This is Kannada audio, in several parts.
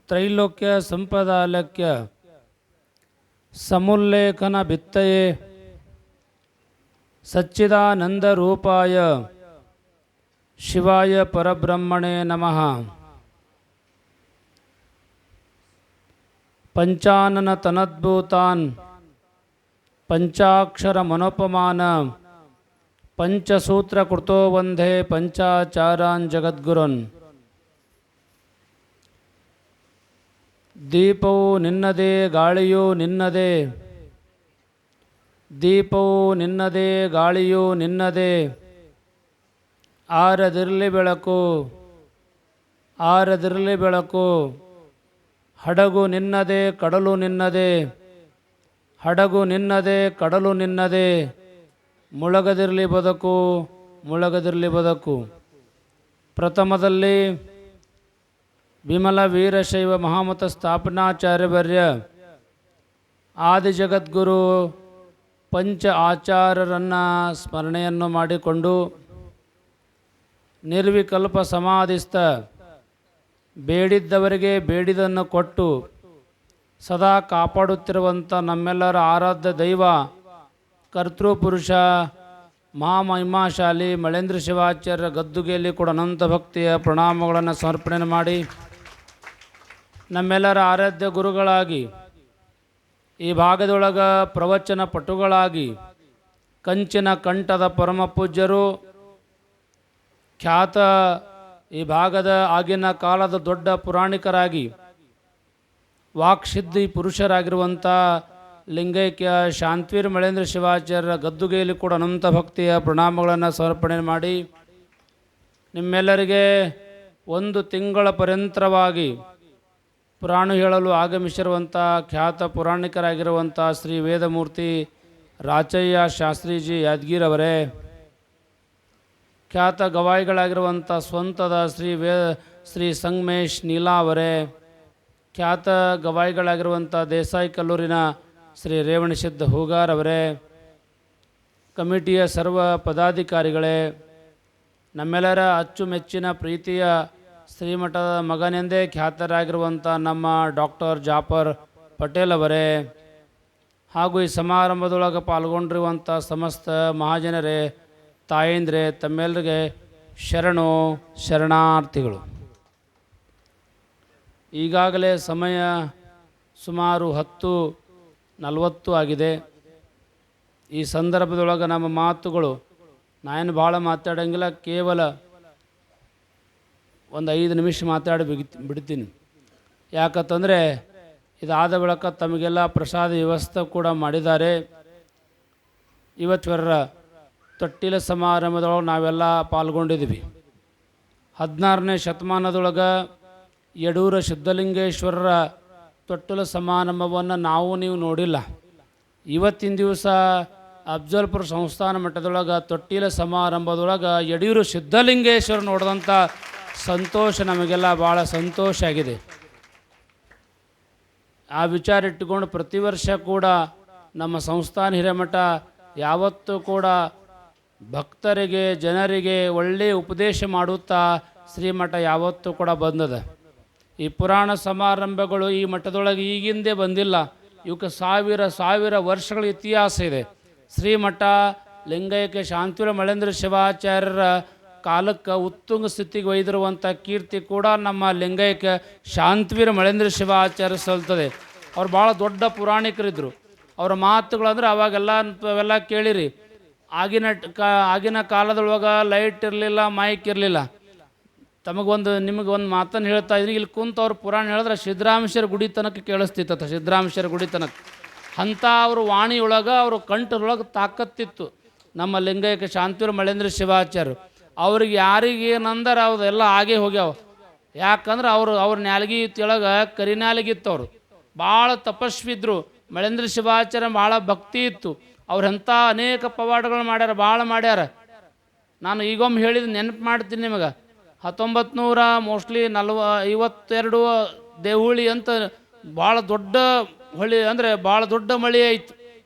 ತ್ರೈಲೋಕ್ಯ ಸಂಪದಾಲಕ್ಯ ಸಮುಲ್ಲೇಖನ ಭಿತ್ತಯೇ ಸಚ್ಚಿದಾನಂದ ರೂಪಾಯ ಶಿವಾಯ ಪರಬ್ರಹ್ಮಣೇ ನಮಃ. ಪಂಚಾನನ ತನದ್ಭೂತಾನ್ ಪಂಚಾಕ್ಷರ ಮನೋಪಮಾನ ಪಂಚಸೂತ್ರ ಕೃತೋ ವಂದೇ ಪಂಚಾಚಾರಾನ್ ಜಗದ್ಗುರುನ್. ದೀಪವು ನಿನ್ನದೇ, ಗಾಳಿಯೂ ನಿನ್ನದೇ, ದೀಪವು ನಿನ್ನದೇ, ಗಾಳಿಯೂ ನಿನ್ನದೇ, ಆರದಿರಲಿ ಬೆಳಕು, ಆರದಿರಲಿ ಬೆಳಕು, ಹಡಗು ನಿನ್ನದೇ, ಕಡಲು ನಿನ್ನದೇ, ಹಡಗು ನಿನ್ನದೇ, ಕಡಲು ನಿನ್ನದೇ, ಮುಳಗದಿರಲಿ ಬದುಕು, ಮುಳಗದಿರಲಿ ಬದುಕು. ಪ್ರಥಮದಲ್ಲಿ ವಿಮಲ ವೀರಶೈವ ಮಹಾಮತ ಸ್ಥಾಪನಾಚಾರ್ಯವರ್ಯ ಆದಿಜಗದ್ಗುರು ಪಂಚ ಆಚಾರ್ಯರನ್ನು ಸ್ಮರಣೆಯನ್ನು ಮಾಡಿಕೊಂಡು ನಿರ್ವಿಕಲ್ಪ ಸಮಾಧಿಸ್ಥ ಬೇಡಿದ್ದವರಿಗೆ ಬೇಡಿದನ್ನು ಕೊಟ್ಟು ಸದಾ ಕಾಪಾಡುತ್ತಿರುವಂಥ ನಮ್ಮೆಲ್ಲರ ಆರಾಧ್ಯ ದೈವ ಕರ್ತೃಪುರುಷ ಮಹಾಮಹಿಮಾಶಾಲಿ ಮಳೇಂದ್ರ ಶಿವಾಚಾರ್ಯ ಗದ್ದುಗೆಯಲ್ಲಿ ಕೂಡ ಅನಂತ ಭಕ್ತಿಯ ಪ್ರಣಾಮಗಳನ್ನು ಸಮರ್ಪಣೆ ಮಾಡಿ ನಮ್ಮೆಲ್ಲರ ಆರಾಧ್ಯ ಗುರುಗಳಾಗಿ ಈ ಭಾಗದೊಳಗ ಪ್ರವಚನ ಪಟುಗಳಾಗಿ ಕಂಚಿನ ಕಂಠದ ಪರಮ ಪೂಜ್ಯರು, ಖ್ಯಾತ ಈ ಭಾಗದ ಆಗಿನ ಕಾಲದ ದೊಡ್ಡ ಪುರಾಣಿಕರಾಗಿ ವಾಕ್ಸಿದ್ಧಿ ಪುರುಷರಾಗಿರುವಂಥ ಲಿಂಗೈಕ್ಯ ಶಾಂತವೀರ ಮಳೇಂದ್ರ ಶಿವಾಚಾರ್ಯರ ಗದ್ದುಗೆಯಲ್ಲಿ ಕೂಡ ಅನಂತ ಭಕ್ತಿಯ ಪ್ರಣಾಮಗಳನ್ನು ಸಮರ್ಪಣೆ ಮಾಡಿ ನಿಮ್ಮೆಲ್ಲರಿಗೆ ಒಂದು ತಿಂಗಳ ಪರ್ಯಂತರವಾಗಿ ಪುರಾಣ ಹೇಳಲು ಆಗಮಿಸಿರುವಂಥ ಖ್ಯಾತ ಪುರಾಣಿಕರಾಗಿರುವಂಥ ಶ್ರೀ ವೇದಮೂರ್ತಿ ರಾಚಯ್ಯ ಶಾಸ್ತ್ರೀಜಿ ಯಾದಗಿರವರೇ, ಖ್ಯಾತ ಗವಾಯಿಗಳಾಗಿರುವಂಥ ಸ್ವಂತದ ಶ್ರೀ ಸಂಗಮೇಶ್ ನೀಲಾ ಅವರೇ, ಖ್ಯಾತ ಗವಾಯಿಗಳಾಗಿರುವಂಥ ದೇಸಾಯಿ ಕಲ್ಲೂರಿನ ಶ್ರೀ ರೇವಣಸಿದ್ಧ ಹೂಗಾರ್ ಅವರೇ, ಕಮಿಟಿಯ ಸರ್ವ ಪದಾಧಿಕಾರಿಗಳೇ, ನಮ್ಮೆಲ್ಲರ ಅಚ್ಚುಮೆಚ್ಚಿನ ಪ್ರೀತಿಯ ಶ್ರೀಮಠದ ಮಗನೆಂದೇ ಖ್ಯಾತರಾಗಿರುವಂಥ ನಮ್ಮ ಡಾಕ್ಟರ್ ಜಾಫರ್ ಪಟೇಲ್ ಅವರೇ, ಹಾಗೂ ಈ ಸಮಾರಂಭದೊಳಗೆ ಪಾಲ್ಗೊಂಡಿರುವಂಥ ಸಮಸ್ತ ಮಹಾಜನರೇ, ತಾಯಂದ್ರೆ, ತಮ್ಮೆಲ್ಲರಿಗೆ ಶರಣು ಶರಣಾರ್ಥಿಗಳು. ಈಗಾಗಲೇ ಸಮಯ ಸುಮಾರು 10:40 ಆಗಿದೆ. ಈ ಸಂದರ್ಭದೊಳಗೆ ನಮ್ಮ ಮಾತುಗಳು ನಾನೇನು ಭಾಳ ಮಾತಾಡೋಂಗಿಲ್ಲ, ಕೇವಲ ಒಂದು 5 ನಿಮಿಷ ಮಾತಾಡಿ ಬಿಡ್ತೀನಿ. ಯಾಕಂತಂದರೆ ಇದಾದ ಬಳಿಕ ತಮಗೆಲ್ಲ ಪ್ರಸಾದ ವ್ಯವಸ್ಥೆ ಕೂಡ ಮಾಡಿದ್ದಾರೆ. ಇವತ್ತರ ತೊಟ್ಟಿಲ ಸಮಾರಂಭದೊಳಗೆ ನಾವೆಲ್ಲ ಪಾಲ್ಗೊಂಡಿದ್ದೀವಿ. 16ನೇ ಶತಮಾನದೊಳಗೆ ಯಡೂರ ಸಿದ್ಧಲಿಂಗೇಶ್ವರರ ತೊಟ್ಟಿಲ ಸಮಾರಂಭವನ್ನು ನೀವು ನೋಡಿಲ್ಲ. ಇವತ್ತಿನ ದಿವಸ ಅಫ್ಜಲ್ಪುರ ಸಂಸ್ಥಾನ ಮಟ್ಟದೊಳಗೆ ತೊಟ್ಟಿಲ ಸಮಾರಂಭದೊಳಗೆ ಯಡೂರು ಸಿದ್ಧಲಿಂಗೇಶ್ವರ ನೋಡಿದಂಥ ಸಂತೋಷ ನಮಗೆಲ್ಲ ಭಾಳ ಸಂತೋಷ ಆಗಿದೆ. ಆ ವಿಚಾರ ಇಟ್ಟುಕೊಂಡು ಪ್ರತಿ ವರ್ಷ ಕೂಡ ನಮ್ಮ ಸಂಸ್ಥಾನ ಹಿರೇಮಠ ಯಾವತ್ತೂ ಕೂಡ ಭಕ್ತರಿಗೆ, ಜನರಿಗೆ ಒಳ್ಳೆಯ ಉಪದೇಶ ಮಾಡುತ್ತಾ ಶ್ರೀಮಠ ಯಾವತ್ತೂ ಕೂಡ ಬಂದದ. ಈ ಪುರಾಣ ಸಮಾರಂಭಗಳು ಈ ಮಠದೊಳಗೆ ಈಗಿಂದೇ ಬಂದಿಲ್ಲ, ಇವಕ್ಕೆ ಸಾವಿರ ವರ್ಷಗಳ ಇತಿಹಾಸ ಇದೆ. ಶ್ರೀಮಠ ಲಿಂಗೈಕ್ಯ ಶಾಂತವೀರ ಮಳೇಂದ್ರ ಶಿವಾಚಾರ್ಯರ ಕಾಲಕ್ಕೆ ಉತ್ತುಂಗ ಸ್ಥಿತಿಗೆ ಒಯ್ದಿರುವಂಥ ಕೀರ್ತಿ ಕೂಡ ನಮ್ಮ ಲಿಂಗೈಕ್ಯ ಶಾಂತವೀರ ಮಳೇಂದ್ರ ಶಿವಾಚಾರ್ಯ ಸಲ್ತದೆ. ಅವ್ರು ಭಾಳ ದೊಡ್ಡ ಪುರಾಣಿಕರಿದ್ದರು. ಅವರ ಮಾತುಗಳಂದ್ರೆ ಅವಾಗೆಲ್ಲ ಕೇಳಿರಿ. ಆಗಿನ ಕಾಲದೊಳಗೆ ಲೈಟ್ ಇರಲಿಲ್ಲ, ಮೈಕ್ ಇರಲಿಲ್ಲ. ನಿಮಗೊಂದು ಮಾತನ್ನು ಹೇಳ್ತಾ ಇದ್ದೀನಿ. ಇಲ್ಲಿ ಕುಂತು ಅವ್ರು ಪುರಾಣ ಹೇಳಿದ್ರೆ ಸಿದ್ದರಾಮೇಶ್ವರ ಗುಡಿ ತನಕ ಕೇಳಿಸ್ತಿತ್ತ. ಸಿದ್ದರಾಮೇಶ್ವರ ಗುಡಿ ತನಕ ಅಂಥ ಅವರು ವಾಣಿಯೊಳಗೆ ಅವರು ಕಂಠದೊಳಗೆ ತಾಕತ್ತಿತ್ತು ನಮ್ಮ ಲಿಂಗೈಕ್ಯ ಶಾಂತವೀರ ಮಳೇಂದ್ರ ಶಿವಾಚಾರ್ಯರು. ಅವ್ರಿಗೆ ಯಾರಿಗೇನಂದ್ರೆ ಅವದೆಲ್ಲ ಆಗೇ ಹೋಗ್ಯಾವ. ಯಾಕಂದ್ರೆ ಅವ್ರ ನ್ಯಾಲ್ಗಿ ತಿಳಗೆ ಕರಿ ನ್ಯಾಲ್ಗಿತ್ತು. ಅವರು ಭಾಳ ತಪಸ್ವಿದ್ರು. ಮಳೇಂದ್ರ ಶಿವಾಚಾರ್ಯ ಭಾಳ ಭಕ್ತಿ ಇತ್ತು. ಅವ್ರಂಥ ಅನೇಕ ಪವಾಡಗಳು ಭಾಳ ಮಾಡ್ಯಾರ. ನಾನು ಈಗೊಮ್ಮೆ ಹೇಳಿದ ನೆನಪು ಮಾಡ್ತೀನಿ ನಿಮಗೆ. 1952 ದೇಹುಳಿ ಅಂತ ಭಾಳ ದೊಡ್ಡ ಹೊಳಿ, ಅಂದರೆ ಭಾಳ ದೊಡ್ಡ ಮಳೆ ಆಯಿತು.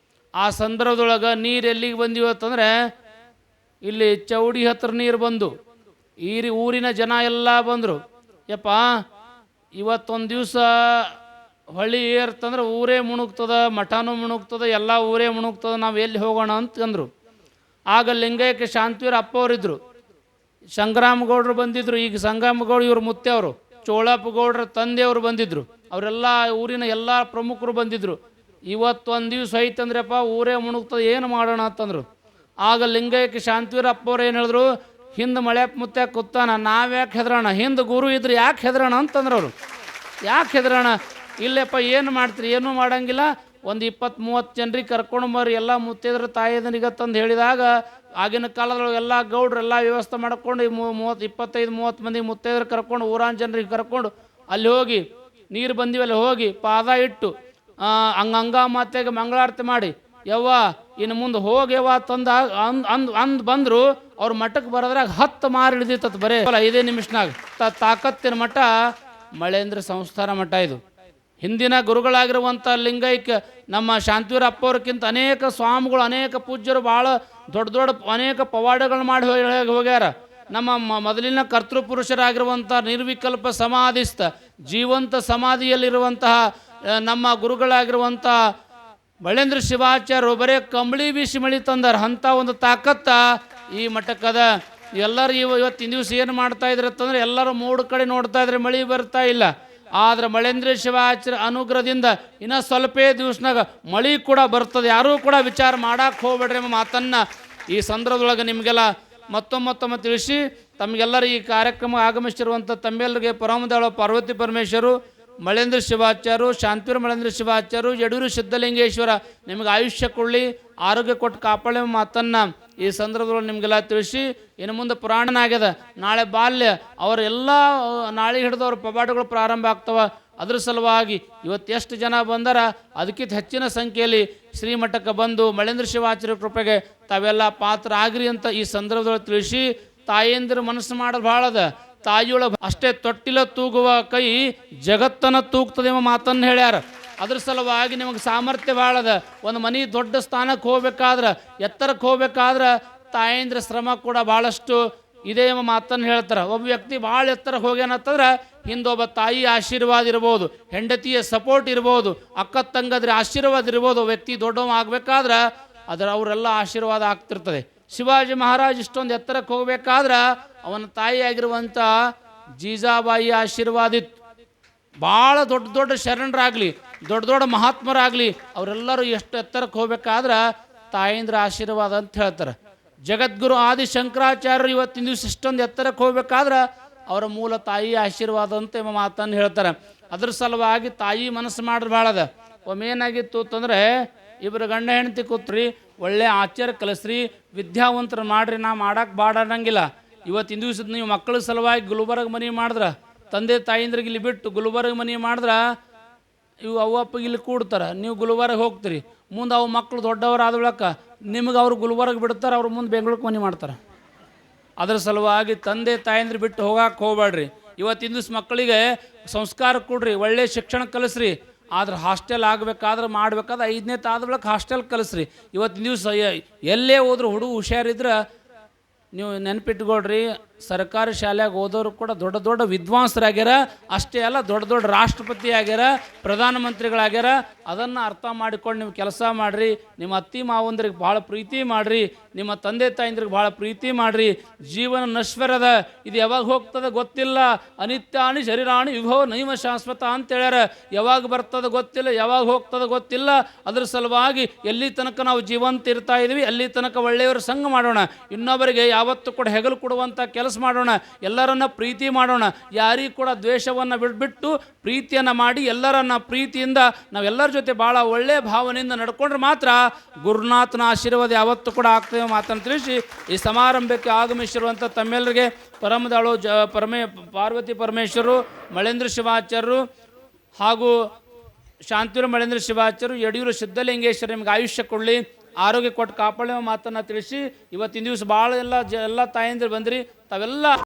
ಆ ಸಂದರ್ಭದೊಳಗೆ ನೀರು ಎಲ್ಲಿಗೆ ಬಂದಿವತ್ತಂದರೆ ಇಲ್ಲಿ ಚೌಡಿ ಹತ್ರ ನೀರು ಬಂದು ಊರಿನ ಜನ ಎಲ್ಲ ಬಂದರು. ಯಪ್ಪ ಇವತ್ತೊಂದು ದಿವಸ ಹೊಳ್ಳಿ ಏರ್ತಂದ್ರೆ ಊರೇ ಮುಣುಗ್ತದ, ಮಠನೂ ಮುಣುಗ್ತದ, ಎಲ್ಲ ಊರೇ ಮುಣುಗ್ತದ, ನಾವು ಎಲ್ಲಿ ಹೋಗೋಣ ಅಂತಂದರು. ಆಗ ಲಿಂಗೈಕ್ಯ ಶಾಂತವೀರ ಅಪ್ಪವರಿದ್ದರು, ಸಂಗ್ರಾಮಗೌಡರು ಬಂದಿದ್ದರು. ಈಗ ಸಂಗ್ರಾಮಗೌಡ ಇವರು ಮುತ್ತೆಯವರು, ಚೋಳಪ್ಪಗೌಡರ ತಂದೆಯವರು ಬಂದಿದ್ದರು. ಅವರೆಲ್ಲ ಊರಿನ ಎಲ್ಲ ಪ್ರಮುಖರು ಬಂದಿದ್ದರು. ಇವತ್ತೊಂದು ದಿವಸ ಐತಂದ್ರಪ್ಪ ಊರೇ ಮುಣುಗ್ತದೆ, ಏನು ಮಾಡೋಣ ಅಂತಂದರು. ಆಗ ಲಿಂಗೈಕ್ಯ ಶಾಂತವೀರ ಅಪ್ಪವ್ರು ಏನು ಹೇಳಿದ್ರು, ಹಿಂದೆ ಮಳ್ಯಾಪ್ ಮುತ್ಯ ಕೂತಾನ, ನಾವ್ಯಾಕೆ ಹೆದರೋಣ, ಹಿಂದೆ ಗುರು ಇದ್ರೆ ಯಾಕೆ ಹೆದರೋಣ ಅಂತಂದ್ರೆ ಅವರು. ಯಾಕೆ ಹೆದರೋಣ, ಇಲ್ಲಪ್ಪ ಏನು ಮಾಡ್ತೀರಿ, ಏನೂ ಮಾಡೋಂಗಿಲ್ಲ, ಒಂದು 20-30 ಜನರಿಗೆ ಕರ್ಕೊಂಡು ಬರ್ರಿ, ಎಲ್ಲ ಮುತ್ತೈದ್ರ ತಾಯಿದನಿಗೆ ತಂದು ಹೇಳಿದಾಗ ಆಗಿನ ಕಾಲದೊಳಗೆ ಎಲ್ಲ ಗೌಡ್ರೆಲ್ಲ ವ್ಯವಸ್ಥೆ ಮಾಡ್ಕೊಂಡು 25-30 ಮಂದಿ ಮುತ್ತೈದ್ರ ಕರ್ಕೊಂಡು ಊರಾನ್ ಜನರಿಗೆ ಕರ್ಕೊಂಡು ಅಲ್ಲಿ ಹೋಗಿ ನೀರು ಬಂದಿವಿ, ಅಲ್ಲಿ ಹೋಗಿ ಪಾದ ಇಟ್ಟು ಹಂಗಂಗ ಮಾತೆಗೆ ಮಂಗಳಾರತಿ ಮಾಡಿ, ಯವ್ವ ಇನ್ನು ಮುಂದೆ ಹೋಗ್ಯವ್ವ ತಂದ ಅಂದ್ ಬಂದರು. ಅವ್ರ ಮಠಕ್ಕೆ ಬರೋದ್ರಾಗ 10 ಮಾರು ಹಿಡಿದಿತ್ತು ಬರೇ 5 ನಿಮಿಷನಾಗ. ತಾಕತ್ತಿನ ಮಠ ಮಳೇಂದ್ರ ಸಂಸ್ಥಾನ ಮಠ. ಇದು ಹಿಂದಿನ ಗುರುಗಳಾಗಿರುವಂಥ ಲಿಂಗೈಕ್ಯ ನಮ್ಮ ಶಾಂತವೀರ ಅಪ್ಪವ್ರಕ್ಕಿಂತ ಅನೇಕ ಸ್ವಾಮಿಗಳು, ಅನೇಕ ಪೂಜ್ಯರು ಭಾಳ ದೊಡ್ಡ ದೊಡ್ಡ ಅನೇಕ ಪವಾಡಗಳು ಮಾಡಿ ಹೋಗ್ಯಾರ. ನಮ್ಮ ಮೊದಲಿನ ಕರ್ತೃಪುರುಷರಾಗಿರುವಂಥ ನಿರ್ವಿಕಲ್ಪ ಸಮಾಧಿಸ್ಥ ಜೀವಂತ ಸಮಾಧಿಯಲ್ಲಿರುವಂತಹ ನಮ್ಮ ಗುರುಗಳಾಗಿರುವಂಥ ಮಳೇಂದ್ರ ಶಿವಾಚಾರ್ಯರು ಬರೇ ಕಂಬಳಿ ಬೀಸಿ ಮಳಿ ತಂದಾರ. ಅಂಥ ಒಂದು ತಾಕತ್ತ ಈ ಮಠಕ್ಕದ. ಎಲ್ಲರೂ ಇವತ್ತಿನ ದಿವಸ ಏನು ಮಾಡ್ತಾ ಇದ್ರು ಅಂತಂದ್ರೆ ಎಲ್ಲರೂ ಮೂಡು ಕಡೆ ನೋಡ್ತಾ ಇದ್ರೆ ಮಳೆ ಬರ್ತಾ ಇಲ್ಲ. ಆದ್ರೆ ಮಳೇಂದ್ರ ಶಿವಾಚಾರ್ಯ ಅನುಗ್ರಹದಿಂದ ಇನ್ನೂ ಸ್ವಲ್ಪೇ ದಿವಸನಾಗ ಮಳೆ ಕೂಡ ಬರ್ತದೆ. ಯಾರೂ ಕೂಡ ವಿಚಾರ ಮಾಡಕ್ಕೆ ಹೋಗ್ಬೇಡ್ರಿ ಎಂಬ ಮಾತನ್ನು ಈ ಸಂದರ್ಭದೊಳಗೆ ನಿಮಗೆಲ್ಲ ಮತ್ತೊಮ್ಮೆ ತಿಳಿಸಿ, ತಮಗೆಲ್ಲರೂ ಈ ಕಾರ್ಯಕ್ರಮ ಆಗಮಿಸಿರುವಂಥ ತಮ್ಮೆಲ್ಲರಿಗೆ ಪರಮದಳ ಪಾರ್ವತಿ ಪರಮೇಶ್ವರು, ಮಳೇಂದ್ರ ಶಿವಾಚಾರ್ಯರು, ಶಾಂತವೀರ ಮಳೇಂದ್ರ ಶಿವಾಚಾರ್ಯರು, ಯಡೂರು ಸಿದ್ಧಲಿಂಗೇಶ್ವರ ನಿಮಗೆ ಆಯುಷ್ಯ ಕೊಡಲಿ, ಆರೋಗ್ಯ ಕೊಟ್ಟು ಕಾಪಾಳೆ ಮಾತನ್ನು ಈ ಸಂದರ್ಭದೊಳಗೆ ನಿಮಗೆಲ್ಲ ತಿಳಿಸಿ, ಇನ್ನು ಮುಂದೆ ಪುರಾಣನಾಗ್ಯದ, ನಾಳೆ ಬಾಲ್ಯ ಅವರೆಲ್ಲ ನಾಳೆ ಹಿಡಿದು ಅವ್ರ ಪವಾಡಗಳು ಪ್ರಾರಂಭ ಆಗ್ತವೆ. ಅದ್ರ ಸಲುವಾಗಿ ಇವತ್ತು ಎಷ್ಟು ಜನ ಬಂದಾರ ಅದಕ್ಕಿಂತ ಹೆಚ್ಚಿನ ಸಂಖ್ಯೆಯಲ್ಲಿ ಶ್ರೀಮಠಕ್ಕೆ ಬಂದು ಮಳೇಂದ್ರ ಶಿವಾಚಾರ್ಯ ಕೃಪೆಗೆ ತಾವೆಲ್ಲ ಪಾತ್ರ ಆಗ್ರಿ ಅಂತ ಈ ಸಂದರ್ಭದೊಳಗೆ ತಿಳಿಸಿ, ತಾಯಂದಿರ ಮನಸ್ಸು ಮಾಡೋದು ಭಾಳ ಅದ. ತಾಯಿಯೊಳಗೆ ಅಷ್ಟೇ ತೊಟ್ಟಿಲ ತೂಗುವ ಕೈ ಜಗತ್ತನ್ನು ತೂಗ್ತದೆ ಎಂಬ ಮಾತನ್ನು ಹೇಳ್ಯಾರ. ಅದ್ರ ಸಲುವಾಗಿ ನಿಮಗೆ ಸಾಮರ್ಥ್ಯ ಭಾಳ ಅದ. ಒಂದು ಮನೆ ದೊಡ್ಡ ಸ್ಥಾನಕ್ಕೆ ಹೋಗ್ಬೇಕಾದ್ರೆ, ಎತ್ತರಕ್ಕೆ ಹೋಗ್ಬೇಕಾದ್ರೆ ತಾಯಂದ್ರ ಶ್ರಮ ಕೂಡ ಭಾಳಷ್ಟು ಇದೆ ಎಂಬ ಮಾತನ್ನು ಹೇಳ್ತಾರೆ. ಒಬ್ಬ ವ್ಯಕ್ತಿ ಭಾಳ ಎತ್ತರಕ್ಕೆ ಹೋಗ್ಯಾನಂತಂದ್ರೆ ಹಿಂದೊಬ್ಬ ತಾಯಿ ಆಶೀರ್ವಾದ ಇರ್ಬೋದು, ಹೆಂಡತಿಯ ಸಪೋರ್ಟ್ ಇರ್ಬೋದು, ಅಕ್ಕ ತಂಗದ್ರ ಆಶೀರ್ವಾದ ಇರ್ಬೋದು. ವ್ಯಕ್ತಿ ದೊಡ್ಡವ ಆಗಬೇಕಾದ್ರೆ ಅವರೆಲ್ಲ ಆಶೀರ್ವಾದ ಆಗ್ತಿರ್ತದೆ. ಶಿವಾಜಿ ಮಹಾರಾಜ್ ಇಷ್ಟೊಂದು ಎತ್ತರಕ್ಕೆ ಹೋಗ್ಬೇಕಾದ್ರೆ ಅವನ ತಾಯಿ ಆಗಿರುವಂಥ ಜೀಜಾಬಾಯಿ ಆಶೀರ್ವಾದ ಇತ್ತು. ಭಾಳ ದೊಡ್ಡ ದೊಡ್ಡ ಶರಣರಾಗಲಿ, ದೊಡ್ಡ ದೊಡ್ಡ ಮಹಾತ್ಮರಾಗಲಿ, ಅವರೆಲ್ಲರೂ ಎಷ್ಟು ಎತ್ತರಕ್ಕೆ ಹೋಗ್ಬೇಕಾದ್ರೆ ತಾಯಂದ್ರ ಆಶೀರ್ವಾದ ಅಂತ ಹೇಳ್ತಾರೆ. ಜಗದ್ಗುರು ಆದಿ ಶಂಕರಾಚಾರ್ಯರು ಇವತ್ತಿನ ದಿವಸ ಇಷ್ಟೊಂದು ಎತ್ತರಕ್ಕೆ ಹೋಗ್ಬೇಕಾದ್ರೆ ಅವರ ಮೂಲ ತಾಯಿ ಆಶೀರ್ವಾದ ಅಂತ ಎಂಬ ಮಾತನ್ನು ಹೇಳ್ತಾರೆ. ಅದ್ರ ಸಲುವಾಗಿ ತಾಯಿ ಮನಸ್ಸು ಮಾಡಿದ್ರೆ ಭಾಳದ. ಒಮ್ಮೇನಾಗಿತ್ತು ಅಂತಂದರೆ ಇಬ್ಬರು ಗಂಡ ಹೆಂಡತಿ ಕೂತ್ರಿ, ಒಳ್ಳೆ ಆಚಾರ ಕಲಿಸ್ರಿ, ವಿದ್ಯಾವಂತರು ಮಾಡ್ರಿ, ನಾ ಮಾಡಕ್ಕೆ ಬಾಡ ಅನ್ನಂಗಿಲ್ಲ. ಇವತ್ತಿನ ದಿವಸದ ನೀವು ಮಕ್ಕಳ ಸಲುವಾಗಿ ಗುಲ್ಬರ್ಗ ಮನೆ ಮಾಡಿದ್ರೆ, ತಂದೆ ತಾಯಿಂದ್ರಿಗೆ ಇಲ್ಲಿ ಬಿಟ್ಟು ಗುಲ್ಬರ್ಗ ಮನೆ ಮಾಡಿದ್ರೆ ಇವು ಅವ್ವಪ್ಪಗೆ ಇಲ್ಲಿ ಕೂಡ್ತಾರೆ, ನೀವು ಗುಲ್ಬರ್ಗ ಹೋಗ್ತೀರಿ. ಮುಂದೆ ಅವು ಮಕ್ಕಳು ದೊಡ್ಡವರು ಆದ ಬಳಿಕ ನಿಮಗೆ ಅವ್ರು ಗುಲ್ಬರ್ಗ ಬಿಡ್ತಾರೆ, ಅವ್ರು ಮುಂದೆ ಬೆಂಗಳೂರಿಗೆ ಮನೆ ಮಾಡ್ತಾರೆ. ಅದ್ರ ಸಲುವಾಗಿ ತಂದೆ ತಾಯಂದ್ರೆ ಬಿಟ್ಟು ಹೋಗಕ್ಕೆ ಹೋಗ್ಬೇಡ್ರಿ. ಇವತ್ತಿನ ದಿವಸ ಮಕ್ಕಳಿಗೆ ಸಂಸ್ಕಾರ ಕೊಡ್ರಿ, ಒಳ್ಳೆ ಶಿಕ್ಷಣ ಕಲಿಸ್ರಿ. ಆದ್ರೆ ಹಾಸ್ಟೆಲ್ ಆಗಬೇಕಾದ್ರೆ ಮಾಡಬೇಕಾದ್ರೆ 5ನೇ ಆದ ಬಳಿಕ ಹಾಸ್ಟೆಲ್ ಕಲಿಸ್ರಿ. ಇವತ್ತಿನ ದಿವಸ ಎಲ್ಲೇ ಹೋದ್ರು ಹುಡುಗ ಹುಷಾರಿದ್ರೆ ನೀವು ನೆನಪಿಟ್ಕೊಳ್ರಿ, ಸರ್ಕಾರಿ ಶಾಲೆಯಾಗ ಓದೋರು ಕೂಡ ದೊಡ್ಡ ದೊಡ್ಡ ವಿದ್ವಾಂಸರಾಗ್ಯಾರ. ಅಷ್ಟೇ ಅಲ್ಲ, ದೊಡ್ಡ ದೊಡ್ಡ ರಾಷ್ಟ್ರಪತಿ ಆಗ್ಯಾರ, ಪ್ರಧಾನಮಂತ್ರಿಗಳಾಗ್ಯಾರ. ಅದನ್ನು ಅರ್ಥ ಮಾಡಿಕೊಂಡು ನೀವು ಕೆಲಸ ಮಾಡಿರಿ. ನಿಮ್ಮ ಅತ್ತಿ ಮಾವಂದ್ರಿಗೆ ಭಾಳ ಪ್ರೀತಿ ಮಾಡಿರಿ, ನಿಮ್ಮ ತಂದೆ ತಾಯಿಂದ್ರಿಗೆ ಭಾಳ ಪ್ರೀತಿ ಮಾಡಿರಿ. ಜೀವನ ನಶ್ವರದ, ಇದು ಯಾವಾಗ ಹೋಗ್ತದೆ ಗೊತ್ತಿಲ್ಲ. ಅನಿತ್ಯಾನಿ ಶರೀರಾಣಿ ವಿಭವ ನೈವ ಶಾಶ್ವತ ಅಂತ ಹೇಳ್ಯಾರ. ಯಾವಾಗ ಬರ್ತದೆ ಗೊತ್ತಿಲ್ಲ, ಯಾವಾಗ ಹೋಗ್ತದೆ ಗೊತ್ತಿಲ್ಲ. ಅದ್ರ ಸಲುವಾಗಿ ಎಲ್ಲಿ ತನಕ ನಾವು ಜೀವಂತ ಇರ್ತಾ ಇದ್ದೀವಿ ಅಲ್ಲಿ ತನಕ ಒಳ್ಳೆಯವರ ಸಂಘ ಮಾಡೋಣ. ಇನ್ನೊಬ್ಬರಿಗೆ ಯಾವತ್ತೂ ಕೂಡ ಹೆಗಲು ಕೊಡುವಂಥ ಕೆಲಸ ಮಾಡೋಣ. ಎಲ್ಲರನ್ನ ಪ್ರೀತಿ ಮಾಡೋಣ. ಯಾರಿಗೂ ಕೂಡ ದ್ವೇಷವನ್ನು ಬಿಟ್ಬಿಟ್ಟು ಪ್ರೀತಿಯನ್ನು ಮಾಡಿ ಎಲ್ಲರನ್ನ ಪ್ರೀತಿಯಿಂದ ನಾವೆಲ್ಲರ ಜೊತೆ ಭಾಳ ಒಳ್ಳೆಯ ಭಾವನೆಯಿಂದ ನಡ್ಕೊಂಡ್ರೆ ಮಾತ್ರ ಗುರುನಾಥನ ಆಶೀರ್ವಾದ ಯಾವತ್ತೂ ಕೂಡ ಆಗ್ತೇವೆ ಮಾತನ್ನು ತಿಳಿಸಿ, ಈ ಸಮಾರಂಭಕ್ಕೆ ಆಗಮಿಸಿರುವಂಥ ತಮ್ಮೆಲ್ಲರಿಗೆ ಪರಮದಾಳು ಪಾರ್ವತಿ ಪರಮೇಶ್ವರು, ಮಳೇಂದ್ರ ಶಿವಾಚಾರ್ಯರು ಹಾಗೂ ಶಾಂತವೀರ ಮಳೇಂದ್ರ ಶಿವಾಚಾರ್ಯರು, ಯಡೂರು ಸಿದ್ಧಲಿಂಗೇಶ್ವರ ನಿಮ್ಗೆ ಆಯುಷ್ಯ ಕೊಡಲಿ, ಆರೋಗ್ಯ ಕೊಟ್ಟು ಕಾಪಾಡುವ ಮಾತನ್ನು ತಿಳಿಸಿ, ಇವತ್ತಿನ ದಿವಸ ಭಾಳ ಎಲ್ಲ ತಾಯಂದಿರು ಬಂದ್ರಿ. ತಾವೆಲ್ಲ